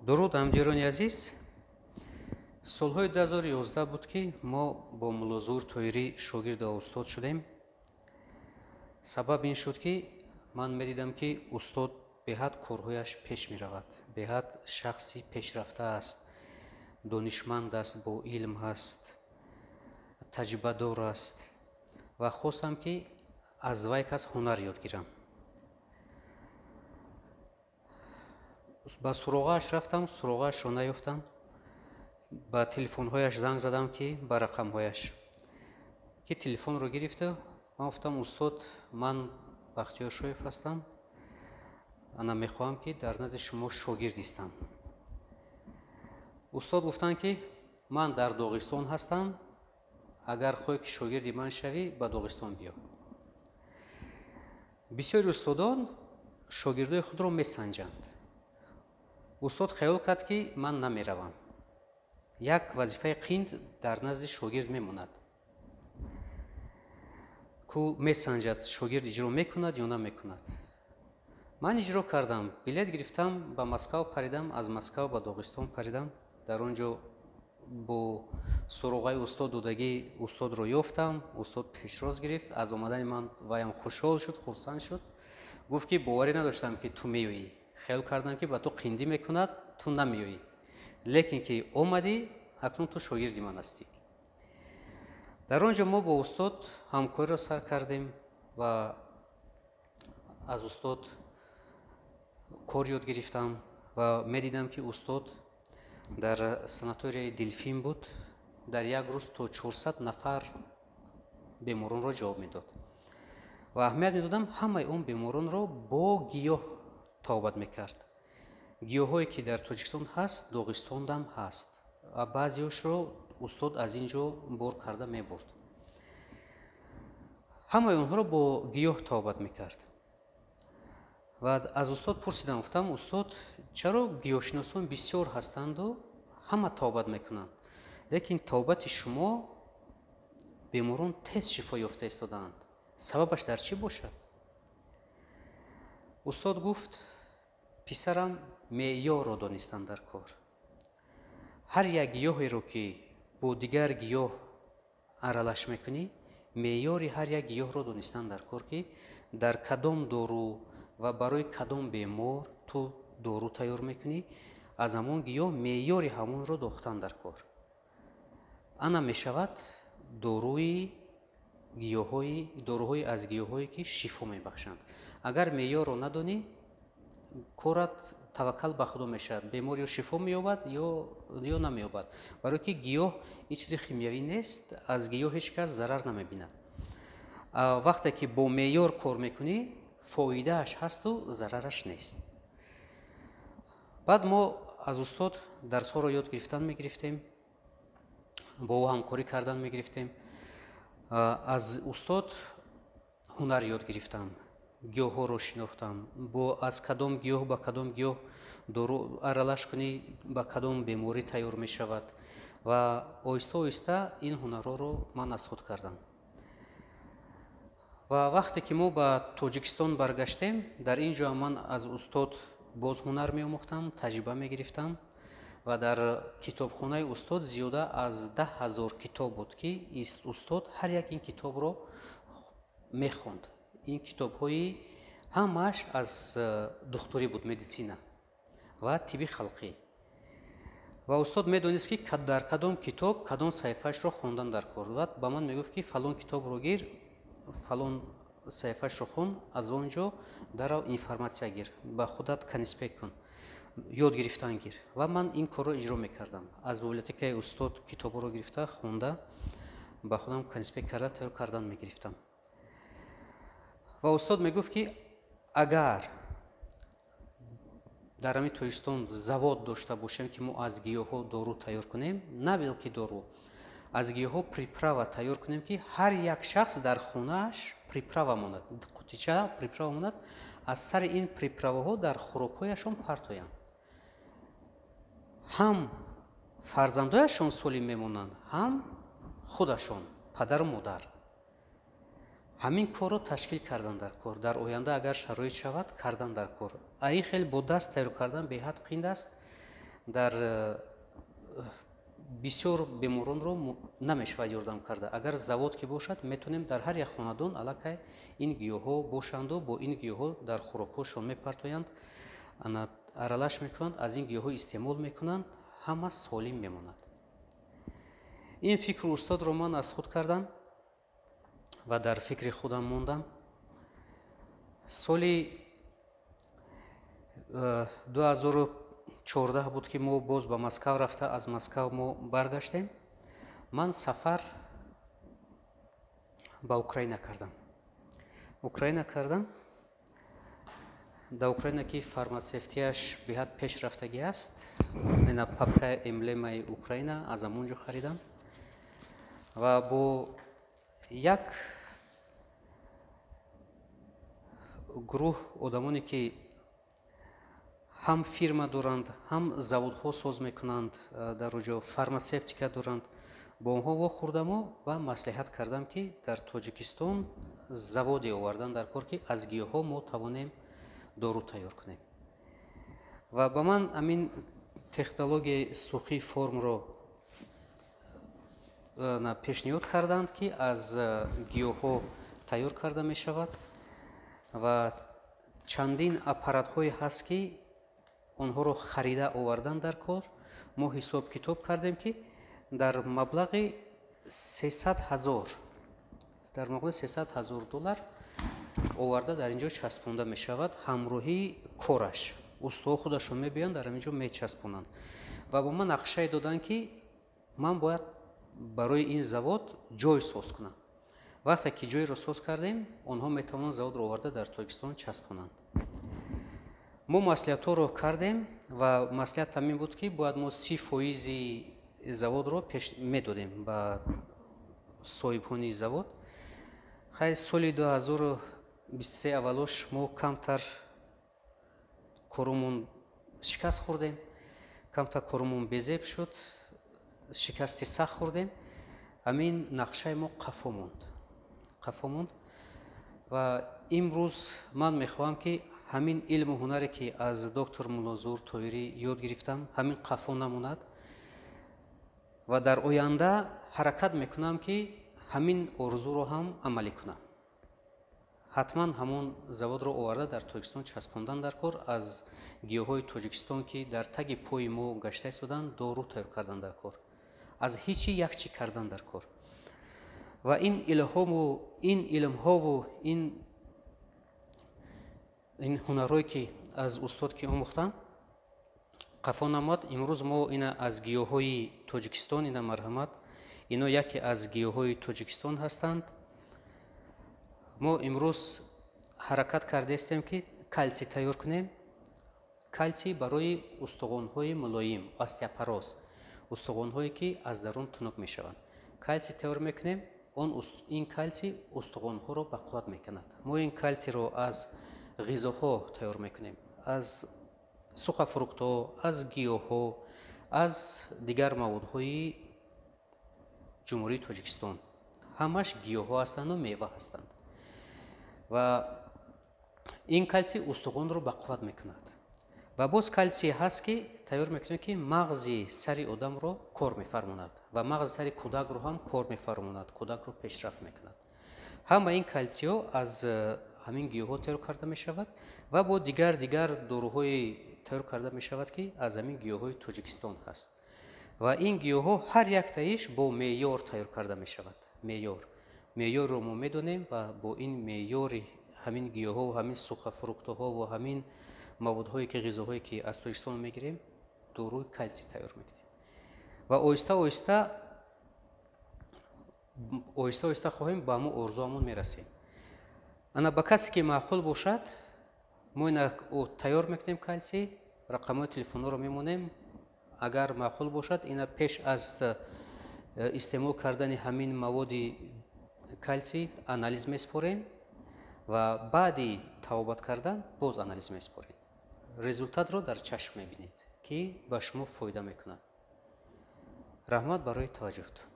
дуруд ҳамдиёрони азиз, солҳои 2011 буд ки мо бо муллозур тоҳирӣ шогирд устод шудем. Сабаб ин шуд ки ман медидам ки устод беҳад корҳояш пеш меравад, беҳад шахси пешрафта аст, донишманд аст, бо илм ҳаст, таҷрибадор аст ва хостам ки аз вай кас ҳунар ёд гирам. ба суроғааш рафтам, суроғаашро наёфтам. ба телефонҳояш занг задам ки ба рақамҳояш ки телефонро гирифта, ман гуфтам устод, ман Бахтиёр Шоев ҳастам, ана мехоҳам ки дар назди шумо шогирд истам. устод гуфтанд ки ман дар Доғистон ҳастам, агар хоҳӣ ки шогирди ман шавӣ, ба Доғистон биё. бисёри устодон шогирдои худро месанҷанд. устод хаёл кард ки ман намеравам. як вазифаи қинд дар назди шогирд мемонад. ку месанҷад шогирд иҷро мекунад ё намекунад. ман иҷро кардам, билет гирифтам, ба Москав паридам, аз Москав ба Доғистон паридам. дар он ҷо бо суроғаи устод додагӣ устодро ёфтам. устод пешроз гирифт, аз омадани ман ваям хушҳол шуд, хурсанд шуд. гуфт ки боварӣ надоштам ки ту меоӣ. хаёл кардам ки ба ту қиндӣ мекунад, ту намеоӣ. лекин ки омадӣ, акнун ту шогирди ман ҳастӣ. дар он ҷо мо бо устод ҳамкориро сар кардем ва аз устод кор ёд гирифтам ва медидам ки устод дар санаторияи Дилфин буд, дар як рӯз то 400 нафар беморонро ҷавоб медод ва аҳамият медодам ҳамаи он беморонро бо гиёҳ тавбат мекард. гиёҳҳое ки дар Тоҷикистон ҳаст, Доғистондам ҳаст. баъзеашро устод аз ин ҷо бор карда мебурд. ҳамаи онҳоро бо гиёҳ тавбат мекард. ва аз устод пурсидам, гуфтам, устод, чаро гиёҳшиносон бисёр ҳастанду ҳама тавбат мекунанд, лекин тавбати шумо беморон тез шифо ёфта истодаанд. сабабаш дар чӣ бошад? устод гуфт, писарам, меъёрро донистан дар кор. ҳар як гиёҳеро ки бо дигар гиёҳ аралаш мекунӣ, меъёри ҳар як гиёҳро донистан дар кор ки дар кадом дору ва барои кадом бемор ту дору тайёр мекунӣ, аз ҳамон гиёҳ меъёри ҳамонро дохтан дар кор. ана мешавад доруҳои аз гиёҳҳое ки шифо мебахшанд. агар меъёрро надонӣ, корат таваккал ба худо мешавад. бемор ё шифо меёбад ё намеёбад. барое ки гиёҳ ин чизи химиявӣ нест, аз гиёҳ ҳеҷ кас зарар намебинад. вақте ки бо меъёр кор мекунӣ, фоидааш ҳасту зарараш нест. баъд мо аз устод дарсҳоро ёд гирифтан мегирифтем, бо ӯ ҳамкорӣ кардан мегирифтем. аз устод ҳунар ёд гирифтам, гиёҳҳоро шинохтам, аз кадом гиёҳ ба кадом гиёҳ дору аралаш кунӣ, ба кадом беморӣ тайёр мешавад ва оҳиста оҳиста ин ҳунарҳоро ман аз худ кардам. ва вақте ки мо ба Тоҷикистон баргаштем, дар ин ҷо ман аз устод боз ҳунар меомӯхтам, таҷриба мегирифтам ва дар китобхонаи устод зиёда аз 10 000 китоб буд ки устод ҳар як ин китобро мехонд. ин китобҳои ҳамааш аз духтурӣ буд, медисина ва тибби халқӣ. ва устод медонист ки дар кадом китоб кадом саҳифаашро хондан дар кор. ва ба ман мегуфт ки фалон китобро гир, фалон саҳифаашро хон, аз он ҷо дарав информатсия гир, ба худат конспект кун, ёд гирифтан гир. ва ман ин корро иҷро мекардам. аз библиотекаи устод китобҳоро гирифта, хонда, ба худам конспект карда тайёр кардан мегирифтам. ва устод мегуфт ки агар дар ҳамин Тоҷикистон завод дошта бошем ки мо аз гиёҳҳо дору тайёр кунем, на билки дору, аз гиёҳҳо приправа тайёр кунем ки ҳар як шахс дар хонааш приправа монад, қутича приправа монад, аз сари ин приправаҳо дар хӯрокҳояшон партоянд. ҳам фарзандояшон солим мемонанд, ҳам худашон, падару модар. ҳамин корро ташкил кардан дар кор, дар оянда агар шароит шавад, кардан дар кор. ин хеле бо даст тайёр кардан беҳад қинд аст. дар бисёр беморонро намешавад ёрдам карда. Агар завод ки бошад, метавонем дар ҳар як хонадон аллакай ин гиёҳҳо бошанду бо ин гиёҳҳо дар хӯрокҳошон мепартоянд, аралаш мекунанд, аз ин гиёҳҳо истеъмол мекунанд, ҳама солим мемонад. ин фикру устодро ман аз худ кардам ва дар фикри худам мондам. соли 2014 буд ки мо боз ба Москав рафта, аз Москав мо баргаштем. ман сафар ба Украина кардам. дар Украина ки фармацевтияш биҳад пешрафтагӣ аст. ина папка эмблемаи Украина аз амонҷо харидам ва бо як гурӯҳ одамоне ки ҳам фирма доранд, ҳам заводҳо соз мекунанд, дар оҷо фармацевтика доранд, бо онҳо вохӯрдаму ва маслиҳат кардам ки дар Тоҷикистон заводе овардан дар кор ки аз гиёҳҳо мо тавонем дору тайёр кунем. ва ба ман амин технологияи сухии формро пешниҳод карданд ки аз гиёҳҳо тайёр карда мешавад ва чандин аппаратҳое ҳаст ки онҳоро харида овардан дар кор. мо ҳисоб китоб кардем ки дар маблағи $300,000 оварда дар инҷо часпонда мешавад. ҳамроҳии кораш устоҳо худашон мебиёнд, дар инҷо мечаспонанд ва бо ман нақшае доданд ки ман бояд барои ин завод ҷой соз кунам. вақте ки ҷойро соз кардем, онҳо метавонанд заводро оварда дар Тоҷикистон часпонанд. мо маслиҳатҳоро кардем ва маслиҳат ҳамин буд ки бояд мо 30% заводро пеш медодем ба соҳибони завод. хайр соли 2023 аввалош мо камтар корумон шикаст хӯрдем, камтар корумон безеб шуд, шикасти сахт хӯрдем. амин нақшаи мо қафо монд ва имрӯз ман мехоҳам ки ҳамин илму ҳунаре ки аз доктор Муллозур Тоҳирӣ ёд гирифтам, ҳамин қафо намонад ва дар оянда ҳаракат мекунам ки ҳамин орзуро ҳам амалӣ кунам. ҳатман ҳамон заводро оварда дар Тоҷикистон часпондан дар кор, аз гиёҳҳои Тоҷикистон ки дар таги пои мо гашта истоданд, дору тайёр кардан дар кор, аз ҳичи якчи кардан дар кор. ва ин илмҳову ин ҳунарҳое ки аз устод ки омӯхтам қафо намуд. имрӯз мо ина аз гиёҳҳои Тоҷикистон, ина марҳамат, ино яке аз гиёҳҳои Тоҷикистон ҳастанд. мо имрӯз ҳаракат кардаистем ки калси тайёр кунем. калси барои устуғонҳои мулоим, остеопороз, устуғонҳое ки аз дарун тунук мешаванд. калси тайёр мекунем. ин калси устуғонҳоро бақувват мекунад. мо ин калсиро аз ғизоҳо тайёр мекунем, аз сухафруктҳо, аз гиёҳҳо, аз дигар маводҳои ҷумҳурии Тоҷикистон. ҳамаш гиёҳҳо ҳастанду мева ҳастанд ва ин калси устуғонро бақувват мекунад. ва боз калсие ҳаст ки тайёр мекунем ки мағзи сари одамро кор мефармонад ва мағзи сари кӯдакро ҳам кор мефармонад, кӯдакро пешрафт мекунад. ҳама ин калсиҳо аз ҳамин гиёҳҳо тайёр карда мешавад ва бо дигар доруҳое тайёр карда мешавад ки аз ҳамин гиёҳҳои Тоҷикистон ҳаст. ва ин гиёҳҳо ҳар яктаиш бо меъёр тайёр карда мешавад. меъёрро мо медонем ва бо ин меъёри ҳамин гиёҳҳо, ҳамин сухафруктҳо ва ҳамин маводҳое ки ғизоҳое ки аз Тоҷикистон мегирем, доруи калси тайёр мекунем ва оҳиста оҳиста хоҳем ба ҳамон орзуамон мерасем. ана ба касе ки маъқул бошад, мо ина тайёр мекунем калси, рақамҳои телефонҳоро мемонем. агар маъқул бошад, ина пеш аз истеъмол кардани ҳамин маводи калси анализ меспорем ва баъди табобат кардан боз анализ меспорем. результатро дар чашм мебинед ки ба шумо фоида мекунад. раҳмат барои таваҷҷӯҳтон.